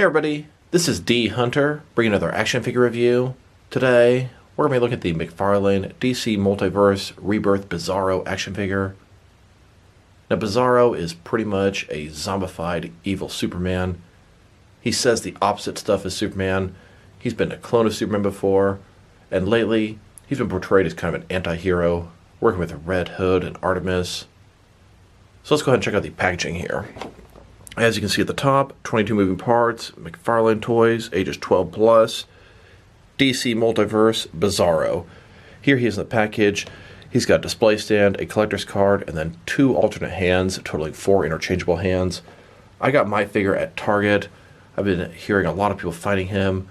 Hey everybody, this is D Hunter, bringing another action figure review. Today, we're going to be looking at the McFarlane DC Multiverse Rebirth Bizarro action figure. Now Bizarro is pretty much a zombified evil Superman. He says the opposite stuff as Superman. He's been a clone of Superman before, and lately, he's been portrayed as kind of an anti-hero, working with a Red Hood and Artemis. So let's go ahead and check out the packaging here. As you can see at the top, 22 moving parts, McFarlane toys, ages 12 plus, DC Multiverse Bizarro. Here he is in the package. He's got a display stand, a collector's card, and then 2 alternate hands, totaling 4 interchangeable hands. I got my figure at Target. I've been hearing a lot of people fighting him.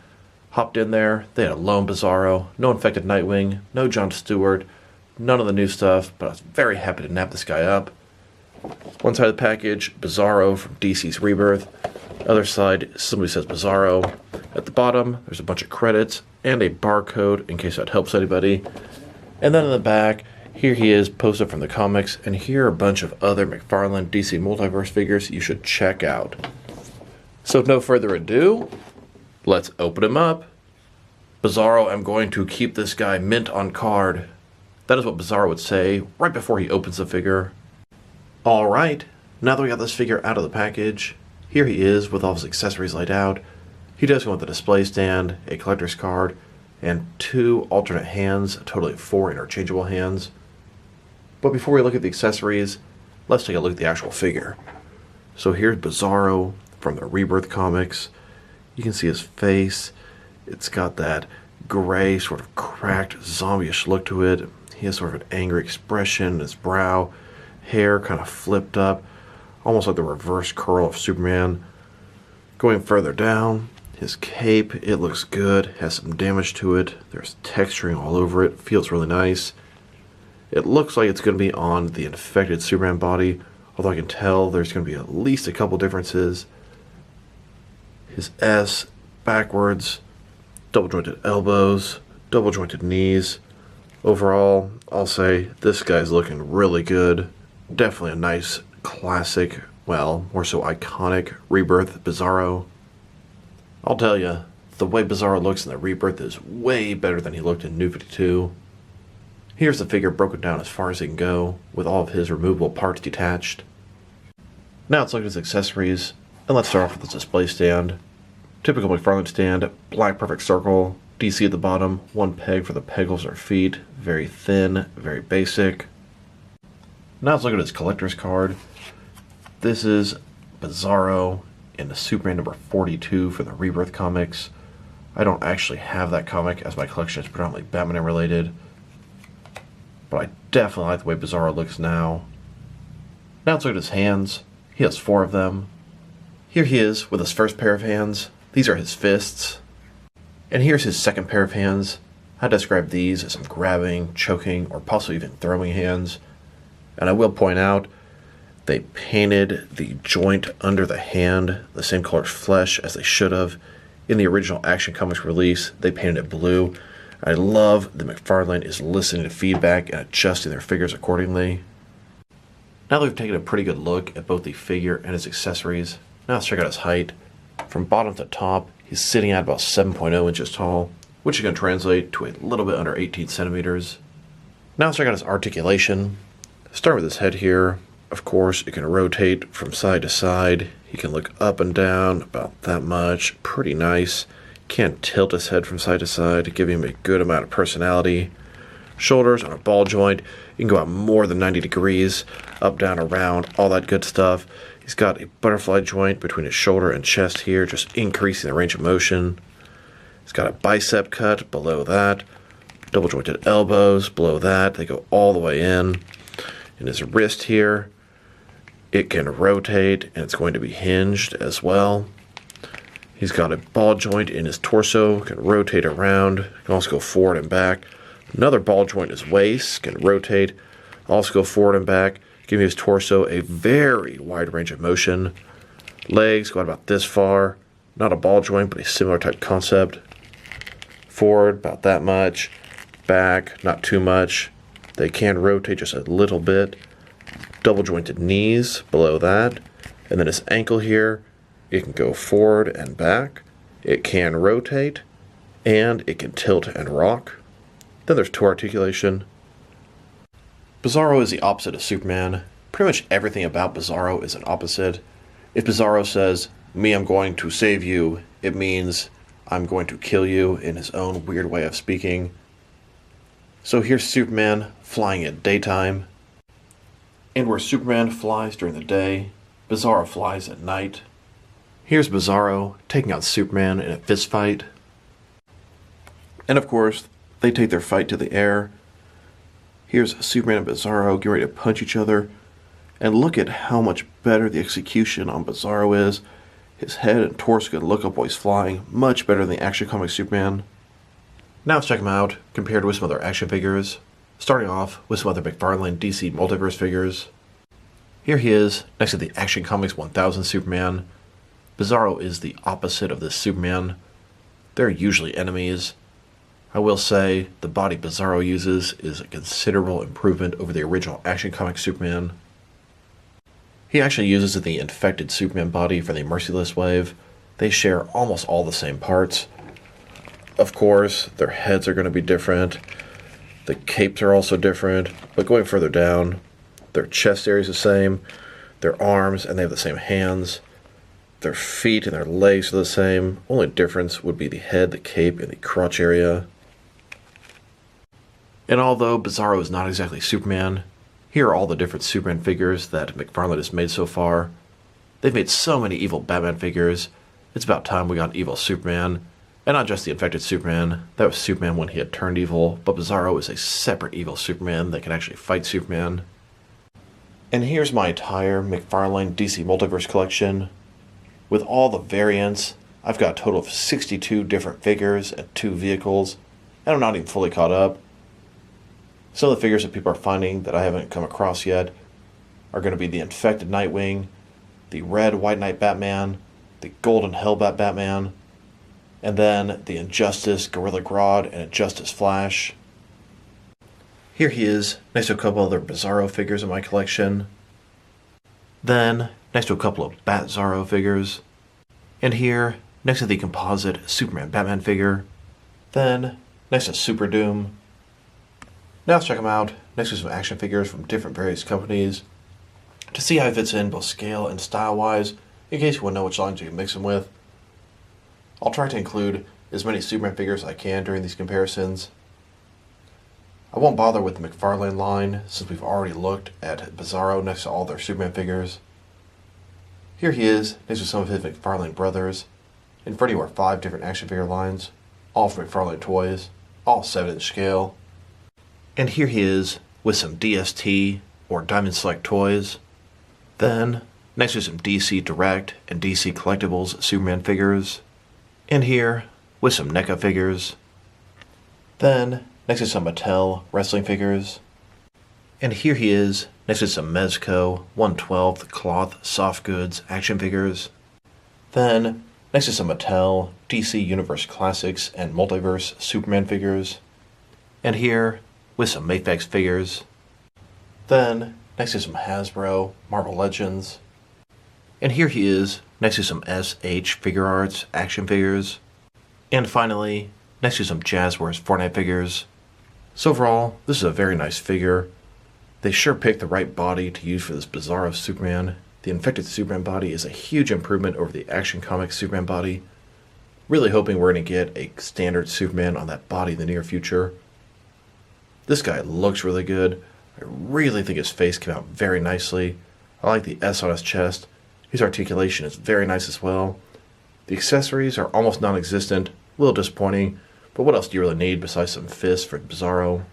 Hopped in there, they had a lone Bizarro, no infected Nightwing, no John Stewart, none of the new stuff, but I was very happy to nab this guy up. One side of the package, Bizarro from DC's Rebirth. Other side, simply says Bizarro. At the bottom, there's a bunch of credits and a barcode in case that helps anybody. And then in the back, here he is posted from the comics, and here are a bunch of other McFarlane DC Multiverse figures you should check out. So with no further ado, let's open him up. Bizarro, I'm going to keep this guy mint on card. That is what Bizarro would say right before he opens the figure. Alright, now that we got this figure out of the package, here he is with all his accessories laid out. He does go with the display stand, a collector's card, and 2 alternate hands, totaling 4 interchangeable hands. But before we look at the accessories, let's take a look at the actual figure. So here's Bizarro from the Rebirth comics. You can see his face. It's got that gray, sort of cracked, zombie-ish look to it. He has sort of an angry expression in his brow. Hair kind of flipped up, almost like the reverse curl of Superman. Going further down, his cape, it looks good, has some damage to it. There's texturing all over it, feels really nice. It looks like it's going to be on the infected Superman body, although I can tell there's going to be at least a couple differences. His S, backwards, double jointed elbows, double jointed knees. Overall, I'll say this guy's looking really good. Definitely a nice, classic, well, more so iconic Rebirth Bizarro. I'll tell you, the way Bizarro looks in the Rebirth is way better than he looked in New 52. Here's the figure broken down as far as he can go, with all of his removable parts detached. Now let's look at his accessories, and let's start off with this display stand. Typical McFarlane stand, black perfect circle, DC at the bottom, 1 peg for the peg holes or feet, very thin, very basic. Now let's look at his collector's card. This is Bizarro in the Superman number 42 for the Rebirth comics. I don't actually have that comic as my collection is predominantly Batman related, but I definitely like the way Bizarro looks now. Now let's look at his hands. He has 4 of them. Here he is with his first pair of hands. These are his fists. And here's his second pair of hands. I describe these as some grabbing, choking, or possibly even throwing hands. And I will point out, they painted the joint under the hand the same color flesh as they should have. In the original Action Comics release, they painted it blue. I love that McFarlane is listening to feedback and adjusting their figures accordingly. Now that we've taken a pretty good look at both the figure and his accessories, now let's check out his height. From bottom to top, he's sitting at about 7.0 inches tall, which is going to translate to a little bit under 18 centimeters. Now let's check out his articulation. Start with his head here. Of course, it can rotate from side to side. He can look up and down about that much. Pretty nice. Can't tilt his head from side to side, giving him a good amount of personality. Shoulders on a ball joint. You can go out more than 90 degrees. Up, down, around, all that good stuff. He's got a butterfly joint between his shoulder and chest here, just increasing the range of motion. He's got a bicep cut below that. Double jointed elbows below that. They go all the way in. In his wrist here, it can rotate and it's going to be hinged as well. He's got a ball joint in his torso, can rotate around, can also go forward and back. Another ball joint in his waist, can rotate, also go forward and back, giving his torso a very wide range of motion. Legs go about this far, not a ball joint, but a similar type concept. Forward, about that much. Back, not too much. They can rotate just a little bit. Double jointed knees below that. And then his ankle here It can go forward and back, it can rotate, and it can tilt and rock. Then there's two articulation. Bizarro is the opposite of Superman. Pretty much everything about Bizarro is an opposite. If Bizarro says, "Me, I'm going to save you," it means I'm going to kill you in his own weird way of speaking. So here's Superman flying at daytime. And where Superman flies during the day, Bizarro flies at night. Here's Bizarro taking out Superman in a fist fight. And of course, they take their fight to the air. Here's Superman and Bizarro getting ready to punch each other. And look at how much better the execution on Bizarro is. His head and torso can look up while he's flying. Much better than the Action Comics Superman. Now let's check him out compared with some other action figures. Starting off with some other McFarlane DC Multiverse figures. Here he is next to the Action Comics 1000 Superman. Bizarro is the opposite of this Superman. They're usually enemies. I will say the body Bizarro uses is a considerable improvement over the original Action Comics Superman. He actually uses the infected Superman body for the Merciless Wave. They share almost all the same parts. Of course, their heads are going to be different. The capes are also different, but going further down, their chest area is the same, their arms, and they have the same hands. Their feet and their legs are the same. Only difference would be the head, the cape, and the crotch area. And although Bizarro is not exactly Superman, here are all the different Superman figures that McFarlane has made so far. They've made so many evil Batman figures. It's about time we got an evil Superman. And not just the infected Superman. That was Superman when he had turned evil, but Bizarro is a separate evil Superman that can actually fight Superman. And here's my entire McFarlane DC Multiverse collection. With all the variants, I've got a total of 62 different figures and 2 vehicles, and I'm not even fully caught up. Some of the figures that people are finding that I haven't come across yet are going to be the infected Nightwing, the red White Knight Batman, the golden Hellbat Batman, and then the Injustice Gorilla Grodd and Injustice Flash. Here he is, next to a couple other Bizarro figures in my collection. Then, next to a couple of Bat-Zarro figures. And here, next to the composite Superman Batman figure. Then, next to Super Doom. Now let's check them out, next to some action figures from different various companies, to see how it fits in both scale and style-wise, in case you want to know which lines you can mix them with. I'll try to include as many Superman figures as I can during these comparisons. I won't bother with the McFarlane line, since we've already looked at Bizarro next to all their Superman figures. Here he is, next to some of his McFarlane brothers. In front of you are 5 different action figure lines, all from McFarlane Toys, all 7-inch scale. And here he is, with some DST, or Diamond Select toys. Then, next to some DC Direct and DC Collectibles Superman figures. And here, with some NECA figures. Then, next to some Mattel wrestling figures. And here he is, next to some Mezco 1/12 cloth soft goods action figures. Then, next to some Mattel DC Universe Classics and Multiverse Superman figures. And here, with some Mafex figures. Then, next to some Hasbro Marvel Legends. And here he is, next to some SH Figure Arts action figures. And finally, next to some Jazzwares Fortnite figures. So overall, this is a very nice figure. They sure picked the right body to use for this Bizarro Superman. The infected Superman body is a huge improvement over the Action Comics Superman body. Really hoping we're going to get a standard Superman on that body in the near future. This guy looks really good. I really think his face came out very nicely. I like the S on his chest. His articulation is very nice as well. The accessories are almost non-existent, a little disappointing, but what else do you really need besides some fists for Bizarro?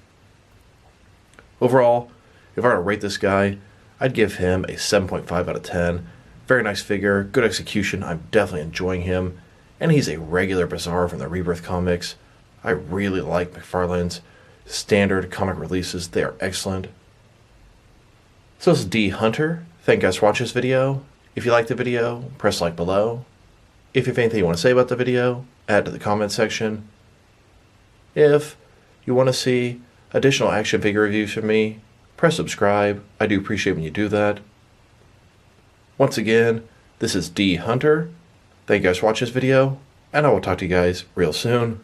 Overall, if I were to rate this guy, I'd give him a 7.5 out of 10. Very nice figure, good execution, I'm definitely enjoying him, and he's a regular Bizarro from the Rebirth comics. I really like McFarlane's standard comic releases, they are excellent. So this is D Hunter. Thank you guys for watching this video. If you liked the video, press like below. If you have anything you want to say about the video, add to the comment section. If you want to see additional action figure reviews from me, press subscribe. I do appreciate when you do that. Once again, this is D Hunter, Thank you guys for watching this video, and I will talk to you guys real soon.